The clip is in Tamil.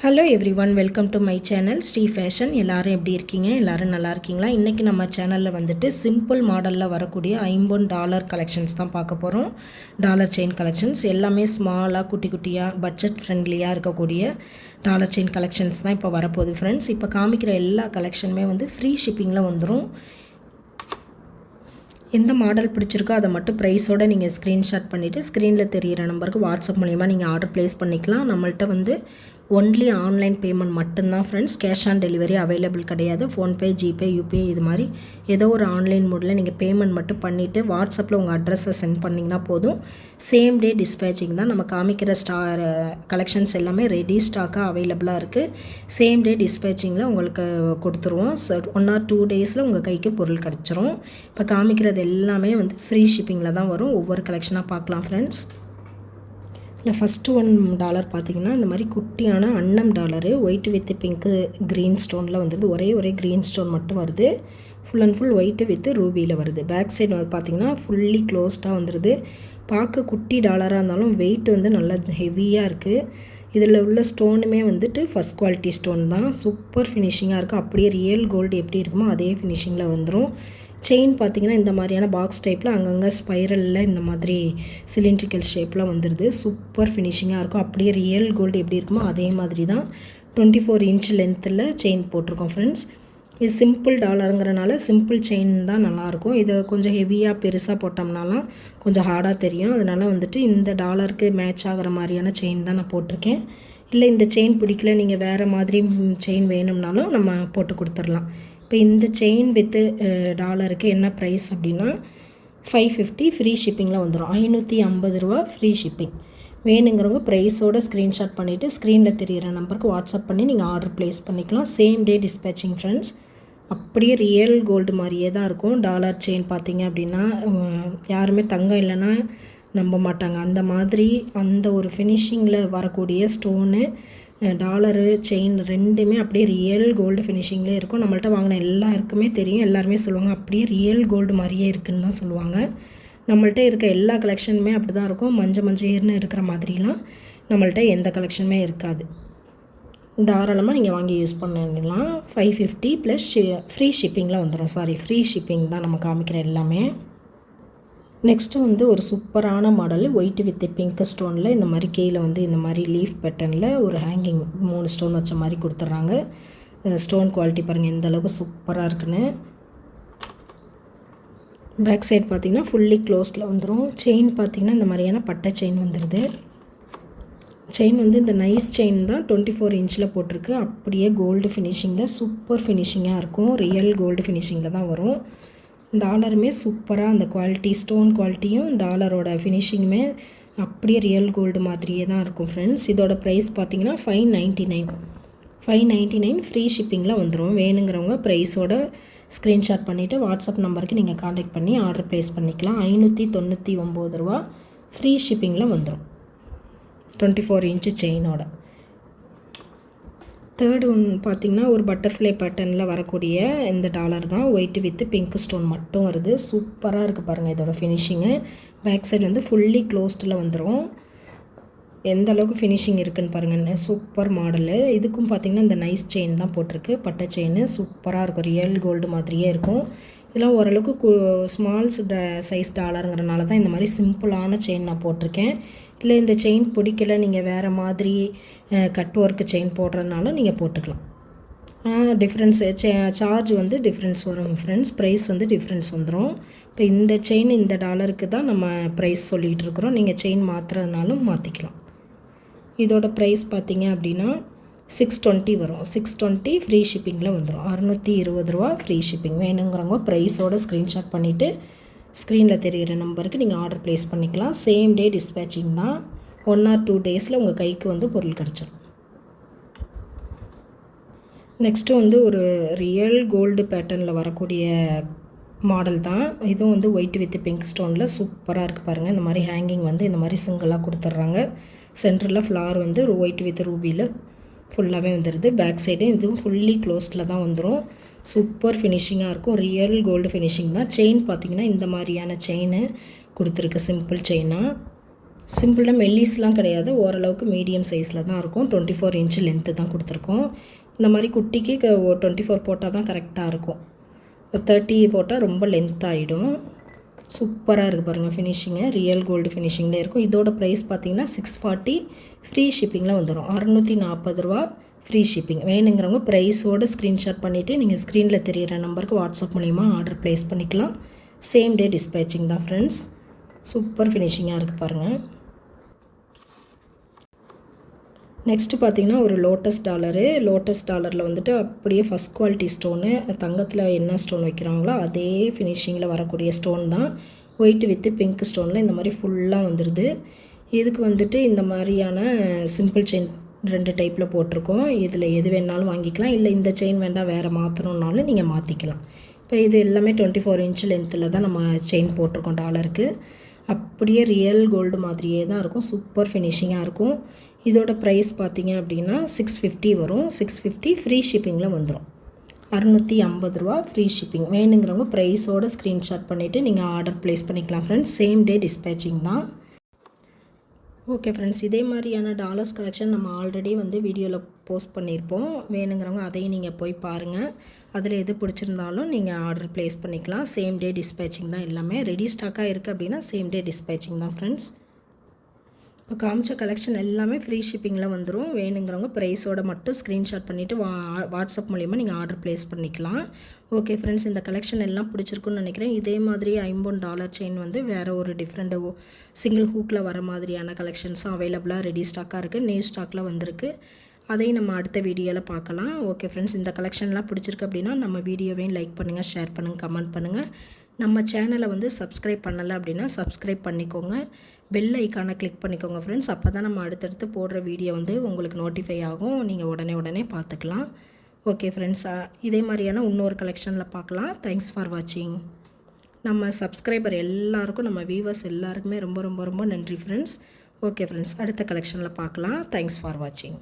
Hello everyone, welcome to my channel Sri Fashion. எல்லோரும் எப்படி இருக்கீங்க? எல்லோரும் நல்லா இருக்கீங்களா? இன்றைக்கி நம்ம சேனலில் வந்துட்டு சிம்பிள் மாடலில் வரக்கூடிய $50 கலெக்ஷன்ஸ் தான் பார்க்க போகிறோம். டாலர் செயின் கலெக்ஷன்ஸ் எல்லாமே ஸ்மாலாக குட்டி குட்டியாக பட்ஜெட் ஃப்ரெண்ட்லியாக இருக்கக்கூடிய டாலர் செயின் கலெக்ஷன்ஸ் தான் இப்போ வரப்போகுது ஃப்ரெண்ட்ஸ். இப்போ காமிக்கிற எல்லா கலெக்ஷனுமே வந்து ஃப்ரீ ஷிப்பிங்கில் வந்துடும். எந்த மாடல் பிடிச்சிருக்கோ அதை மட்டும் ப்ரைஸோடு நீங்கள் ஸ்க்ரீன்ஷாட் பண்ணிவிட்டு ஸ்க்ரீனில் தெரிகிற நம்பருக்கு வாட்ஸ்அப் மூலிமா நீங்கள் ஆர்டர் ப்ளேஸ் பண்ணிக்கலாம். நம்மள்ட்ட வந்து ஒன்லி ஆன்லைன் பேமெண்ட் மட்டும்தான் friends. Cash on delivery available கிடையாது. ஃபோன்பே, ஜிபே, யூபிஐ இது மாதிரி ஏதோ ஒரு ஆன்லைன் மோடில் நீங்கள் பேமெண்ட் மட்டும் பண்ணிவிட்டு வாட்ஸ்அப்பில் உங்கள் அட்ரஸை சென்ட் பண்ணிங்கன்னா போதும். சேம் டே டிஸ்பேச்சிங் தான். நம்ம காமிக்கிற கலெக்ஷன்ஸ் எல்லாமே ரெடி ஸ்டாக்காக அவைலபிளாக இருக்குது. சேம் டே டிஸ்பேச்சிங்கில் உங்களுக்கு கொடுத்துருவோம். 1 or 2 டேஸில் உங்கள் கைக்கு பொருள் கிடச்சிரும். இப்போ காமிக்கிறது எல்லாமே வந்து ஃப்ரீ ஷிப்பிங்கில் தான் வரும். ஒவ்வொரு கலெக்ஷனாக பார்க்கலாம் ஃப்ரெண்ட்ஸ். இல்லை, ஃபஸ்ட்டு $1 பார்த்திங்கன்னா இந்த மாதிரி குட்டியான அன்னம் dollar white with pink green ஸ்டோனில் வந்துடுது. ஒரே க்ரீன் ஸ்டோன் மட்டும் வருது. Full and full white with ரூபியில் வருது. பேக் சைடு வந்து பார்த்திங்கன்னா ஃபுல்லி க்ளோஸ்டாக வந்துடுது. பார்க்க குட்டி டாலராக இருந்தாலும் வெயிட் வந்து நல்லா ஹெவியாக இருக்குது. இதில் உள்ள ஸ்டோனுமே வந்துட்டு ஃபஸ்ட் குவாலிட்டி ஸ்டோன் தான். சூப்பர் ஃபினிஷிங்காக இருக்கும். அப்படியே ரியல் கோல்டு எப்படி இருக்குமோ அதே ஃபினிஷிங்கில் வந்துடும். செயின் பார்த்திங்கன்னா இந்த மாதிரியான பாக்ஸ் டைப்பில் அங்கங்கே ஸ்பைரலில் இந்த மாதிரி சிலிண்ட்ரிக்கல் ஷேப்பில் வந்துடுது. சூப்பர் ஃபினிஷிங்காக இருக்கும். அப்படியே ரியல் கோல்டு எப்படி இருக்குமோ அதே மாதிரி தான் 24 இன்ச் லென்த்தில் செயின் போட்டிருக்கோம் ஃப்ரெண்ட்ஸ். இது சிம்பிள் டாலருங்கிறனால சிம்பிள் செயின் தான் நல்லாயிருக்கும். இதை கொஞ்சம் ஹெவியாக பெருசாக போட்டோம்னாலாம் கொஞ்சம் ஹார்டாக தெரியும். அதனால் வந்துட்டு இந்த டாலருக்கு மேட்ச் ஆகிற மாதிரியான செயின் தான் நான் போட்டிருக்கேன். இல்லை இந்த செயின் பிடிக்கல, நீங்கள் வேறு மாதிரி செயின் வேணும்னாலும் நம்ம போட்டு கொடுத்துடலாம். இப்போ இந்த செயின் வித்து டாலருக்கு என்ன ப்ரைஸ் அப்படின்னா $550 ஃப்ரீ ஷிப்பிங்கில் வந்துடும். $550 ஃப்ரீ ஷிப்பிங். வேணுங்கிறவங்க ப்ரைஸோடு ஸ்க்ரீன்ஷாட் பண்ணிவிட்டு ஸ்க்ரீனில் தெரிகிற நம்பருக்கு வாட்ஸ்அப் பண்ணி நீங்கள் ஆர்டர் ப்ளேஸ் பண்ணிக்கலாம். Same day dispatching friends. அப்படியே ரியல் கோல்டு மாதிரியே தான் இருக்கும். டாலர் செயின் பார்த்திங்க அப்படின்னா யாருமே தங்கம் இல்லைன்னா நம்ப மாட்டாங்க. அந்த மாதிரி அந்த ஒரு ஃபினிஷிங்கில் வரக்கூடிய ஸ்டோனு டாலரு செயின் ரெண்டுமே அப்படியே ரியல் கோல்டு ஃபினிஷிங்லேயே இருக்கும். நம்மள்ட்ட வாங்கின எல்லாருக்குமே தெரியும். எல்லாருமே சொல்லுவாங்க அப்படியே ரியல் கோல்டு மாதிரியே இருக்குதுன்னு தான் சொல்லுவாங்க. நம்மள்ட்ட இருக்க எல்லா கலெக்ஷனுமே அப்படி தான் இருக்கும். மஞ்சள்னு இருக்கிற மாதிரிலாம் நம்மள்ட்ட எந்த கலெக்ஷனுமே இருக்காது. தாராளமாக நீங்கள் வாங்கி யூஸ் பண்ணிடலாம். $550 ப்ளஸ் ஃப்ரீ ஷிப்பிங்கில் வந்துடும். ஃப்ரீ ஷிப்பிங் தான் நம்ம காமிக்கிற எல்லாமே. நெக்ஸ்ட்டு வந்து ஒரு சூப்பரான மாடல் ஒயிட் வித் பிங்க் ஸ்டோனில் இந்த மாதிரி கீழே வந்து இந்த மாதிரி லீஃப் பேட்டர்னில் ஒரு ஹேங்கிங் 3 ஸ்டோன் வச்ச மாதிரி கொடுத்துட்றாங்க. ஸ்டோன் குவாலிட்டி பாருங்கள் எந்த அளவுக்கு சூப்பராக இருக்குன்னு. பேக் சைடு பார்த்திங்கன்னா ஃபுல்லி க்ளோஸ்டில் வந்துடும். செயின் பார்த்திங்கன்னா இந்த மாதிரியான பட்டை செயின் வந்துடுது. செயின் வந்து இந்த நைஸ் செயின் தான் 24 இன்ச்சில் போட்டிருக்கு. அப்படியே கோல்டு ஃபினிஷிங்கில் சூப்பர் ஃபினிஷிங்காக இருக்கும். ரியல் கோல்டு ஃபினிஷிங்கில் தான் வரும். டாலருமே சூப்பராக அந்த குவாலிட்டி ஸ்டோன் குவாலிட்டியும் டாலரோட ஃபினிஷிங்குமே அப்படியே ரியல் கோல்டு மாதிரியே தான் இருக்கும் ஃப்ரெண்ட்ஸ். இதோட ப்ரைஸ் பார்த்திங்கன்னா $599 ஃப்ரீ ஷிப்பிங்கில் வந்துடும். வேணுங்கிறவங்க ப்ரைஸோட ஸ்க்ரீன்ஷாட் பண்ணிவிட்டு வாட்ஸ்அப் நம்பருக்கு நீங்கள் காண்டாக்ட் பண்ணி ஆர்டர் ப்ளேஸ் பண்ணிக்கலாம். $599 ஃப்ரீ ஷிப்பிங்கில் வந்துடும். 24 இன்ச்சு செயினோட. தேர்டு ஒன்று பார்த்திங்கன்னா ஒரு பட்டர்ஃப்ளை பேட்டர்னில் வரக்கூடிய இந்த டாலர் தான். ஒயிட் வித் பிங்க் ஸ்டோன் மட்டும் வருது. சூப்பராக இருக்குது பாருங்கள் இதோட ஃபினிஷிங்கு. பேக் சைடு வந்து ஃபுல்லி க்ளோஸ்டில் வந்துடும். எந்த அளவுக்கு ஃபினிஷிங் இருக்குதுன்னு பாருங்கள். Super model. இதுக்கும் பார்த்திங்கன்னா இந்த நைஸ் செயின் தான் போட்டிருக்கு. பட்டை செயின் சூப்பராக இருக்கும். ரியல் கோல்டு மாதிரியே இருக்கும். இதெல்லாம் ஓரளவுக்கு ஸ்மால் சைஸ் டாலருங்கிறனால தான் இந்த மாதிரி சிம்பிளான செயின் நான் போட்டிருக்கேன். இல்லை இந்த செயின் பிடிக்கல, நீங்கள் வேறு மாதிரி கட் ஒர்க்கு செயின் போடுறதுனால நீங்கள் போட்டுக்கலாம். டிஃப்ரென்ஸ் சார்ஜ் வந்து டிஃப்ரென்ஸ் வரும் ஃப்ரெண்ட்ஸ். ப்ரைஸ் வந்து டிஃப்ரென்ஸ் வந்துடும். இப்போ இந்த செயின் இந்த டாலருக்கு தான் நம்ம ப்ரைஸ் சொல்லிகிட்டு இருக்கிறோம். நீங்கள் செயின் மாற்றுறதுனாலும் மாற்றிக்கலாம். இதோட ப்ரைஸ் பார்த்திங்க அப்படின்னா $620 வரும். $620 ஃப்ரீ ஷிப்பிங்கில் வந்துடும். $620 ஃப்ரீ ஷிப்பிங். வேணுங்கிறவங்க ப்ரைஸோட ஸ்க்ரீன்ஷாட் பண்ணிவிட்டு ஸ்க்ரீனில் தெரிகிற நம்பருக்கு நீங்கள் ஆர்டர் ப்ளேஸ் பண்ணிக்கலாம். சேம் டே டிஸ்பேச்சிங் தான். 1 or 2 டேஸில் உங்கள் கைக்கு வந்து பொருள் கிடச்சிடும். நெக்ஸ்ட்டு வந்து ஒரு ரியல் கோல்டு பேட்டர்னில் வரக்கூடிய மாடல் தான். இதுவும் வந்து ஒயிட் வித் பிங்க் ஸ்டோனில் சூப்பராக இருக்குது பாருங்கள். இந்த மாதிரி ஹேங்கிங் வந்து இந்த மாதிரி சிங்கிளாக கொடுத்துட்றாங்க. சென்டரில் ஃப்ளார் வந்து ஒயிட் வித் ரூபியில் ஃபுல்லாகவே வந்துடுது. பேக் சைடு இதுவும் ஃபுல்லி க்ளோஸ்டில் தான் வந்துடும். சூப்பர் ஃபினிஷிங்காக இருக்கும். ரியல் கோல்டு ஃபினிஷிங் தான். செயின் பார்த்திங்கன்னா இந்த மாதிரியான செயின் கொடுத்துருக்கு. சிம்பிள் செயினாக சிம்பிளாக மெல்லிஸ்லாம் கிடையாது, ஓரளவுக்கு மீடியம் சைஸில் தான் இருக்கும். 24 இன்ச்சு லென்த்து தான் கொடுத்துருக்கோம். இந்த மாதிரி குட்டிக்கு 24 போட்டால் தான் கரெக்டாக இருக்கும். 30 போட்டால் ரொம்ப லென்த் ஆகிடும். சூப்பராக இருக்குது பாருங்கள் ஃபினிஷிங்கு, ரியல் கோல்டு ஃபினிஷிங்கில் இருக்கும். இதோட ப்ரைஸ் பார்த்திங்கன்னா 640, ஃப்ரீ ஷிப்பிங்கில் வந்துடும். 640 ரூபா ஃப்ரீ ஷிப்பிங். வேணுங்கிறவங்க ப்ரைஸோடு ஸ்க்ரீன்ஷாட் பண்ணிவிட்டு நீங்கள் ஸ்க்ரீனில் தெரிகிற நம்பருக்கு வாட்ஸ்அப் மூலிமா ஆர்டர் ப்ளேஸ் பண்ணிக்கலாம். சேம் டே டிஸ்பேச்சிங் தான் ஃப்ரெண்ட்ஸ். சூப்பர் ஃபினிஷிங்காக இருக்குது பாருங்கள். நெக்ஸ்ட்டு பார்த்திங்கன்னா ஒரு லோட்டஸ் டாலரில் வந்துட்டு அப்படியே ஃபஸ்ட் குவாலிட்டி ஸ்டோனு, தங்கத்தில் என்ன ஸ்டோன் வைக்கிறாங்களோ அதே ஃபினிஷிங்கில் வரக்கூடிய ஸ்டோன் தான். ஒயிட் வித்து பிங்க் ஸ்டோனில் இந்த மாதிரி ஃபுல்லாக வந்துடுது. இதுக்கு வந்துட்டு இந்த மாதிரியான சிம்பிள் செயின் 2 டைப்பில் போட்டிருக்கோம். இதில் எது வேணாலும் வாங்கிக்கலாம், இல்லை இந்த செயின் வேண்டாம் வேறு மாற்றணுன்னாலும் நீங்கள் மாற்றிக்கலாம். இப்போ இது எல்லாமே 24 இன்ச்சு லென்த்தில் தான் நம்ம செயின் போட்டிருக்கோம் டாலருக்கு. அப்படியே ரியல் கோல்டு மாதிரியே தான் இருக்கும். சூப்பர் ஃபினிஷிங்காக இருக்கும். இதோட ப்ரைஸ் பார்த்திங்க அப்படின்னா 650 வரும். 650 ஃப்ரீ ஷிப்பிங்கில் வந்துடும். 650 ரூபா ஃப்ரீ ஷிப்பிங். வேணுங்கிறவங்க ப்ரைஸோடு ஸ்க்ரீன்ஷாட் பண்ணிவிட்டு நீங்கள் ஆர்டர் ப்ளேஸ் பண்ணிக்கலாம் ஃப்ரெண்ட்ஸ். சேம் டே டிஸ்பேச்சிங் தான். ஓகே ஃப்ரெண்ட்ஸ், இதே மாதிரியான டாலர்ஸ் கலெக்ஷன் நம்ம ஆல்ரெடி வந்து வீடியோவில் போஸ்ட் பண்ணியிருப்போம். வேணுங்கிறவங்க அதையும் நீங்கள் போய் பாருங்கள். அதில் எது பிடிச்சிருந்தாலும் நீங்கள் ஆர்டர் ப்ளேஸ் பண்ணிக்கலாம். சேம் டே டிஸ்பேச்சிங் தான். எல்லாமே ரெடி ஸ்டாக்காக இருக்குது அப்படின்னா சேம் டே டிஸ்பேச்சிங் தான் ஃப்ரெண்ட்ஸ். இப்போ காமிச்ச கலெக்ஷன் எல்லாமே ஃப்ரீ ஷிப்பிங்கில் வந்துடும். வேணுங்கிறவங்க ப்ரைஸோடு மட்டும் ஸ்க்ரீன்ஷாட் பண்ணிவிட்டு வாட்ஸ்அப் மூலிமா நீங்கள் ஆர்டர் ப்ளேஸ் பண்ணிக்கலாம். ஓகே ஃப்ரெண்ட்ஸ், இந்த கலெக்ஷன் எல்லாம் பிடிச்சிருக்குன்னு நினைக்கிறேன். இதே மாதிரி $50 செயின் வந்து வேறு ஒரு டிஃப்ரெண்ட் சிங்கிள் ஹூக்கில் வர மாதிரியான கலெக்ஷன்ஸும் அவைலபிளாக ரெடி ஸ்டாக்காக இருக்குது. நியூ ஸ்டாக்கில் வந்திருக்கு. அதையும் நம்ம அடுத்த வீடியோவில் பார்க்கலாம். ஓகே ஃப்ரெண்ட்ஸ், இந்த கலெக்ஷன்லாம் பிடிச்சிருக்கு அப்படின்னா நம்ம வீடியோவையும் லைக் பண்ணுங்கள், ஷேர் பண்ணுங்கள், கமெண்ட் பண்ணுங்கள். நம்ம சேனலை வந்து சப்ஸ்கிரைப் பண்ணலை அப்படின்னா சப்ஸ்கிரைப் பண்ணிக்கோங்க. பெல் ஐக்கானை கிளிக் பண்ணிக்கோங்க ஃப்ரெண்ட்ஸ். அப்போ தான் நம்ம அடுத்தடுத்து போடுற வீடியோ வந்து உங்களுக்கு நோட்டிஃபை ஆகும். நீங்கள் உடனே பார்த்துக்கலாம். ஓகே ஃப்ரெண்ட்ஸ், இதே மாதிரியான இன்னொரு கலெக்ஷனில் பார்க்கலாம். தேங்க்ஸ் ஃபார் வாட்சிங். நம்ம சப்ஸ்கிரைபர் எல்லாருக்கும், நம்ம வியூவர்ஸ் எல்லாருக்குமே ரொம்ப ரொம்ப ரொம்ப நன்றி ஃப்ரெண்ட்ஸ். ஓகே ஃப்ரெண்ட்ஸ், அடுத்த கலெக்ஷனில் பார்க்கலாம். தேங்க்ஸ் ஃபார் வாட்சிங்.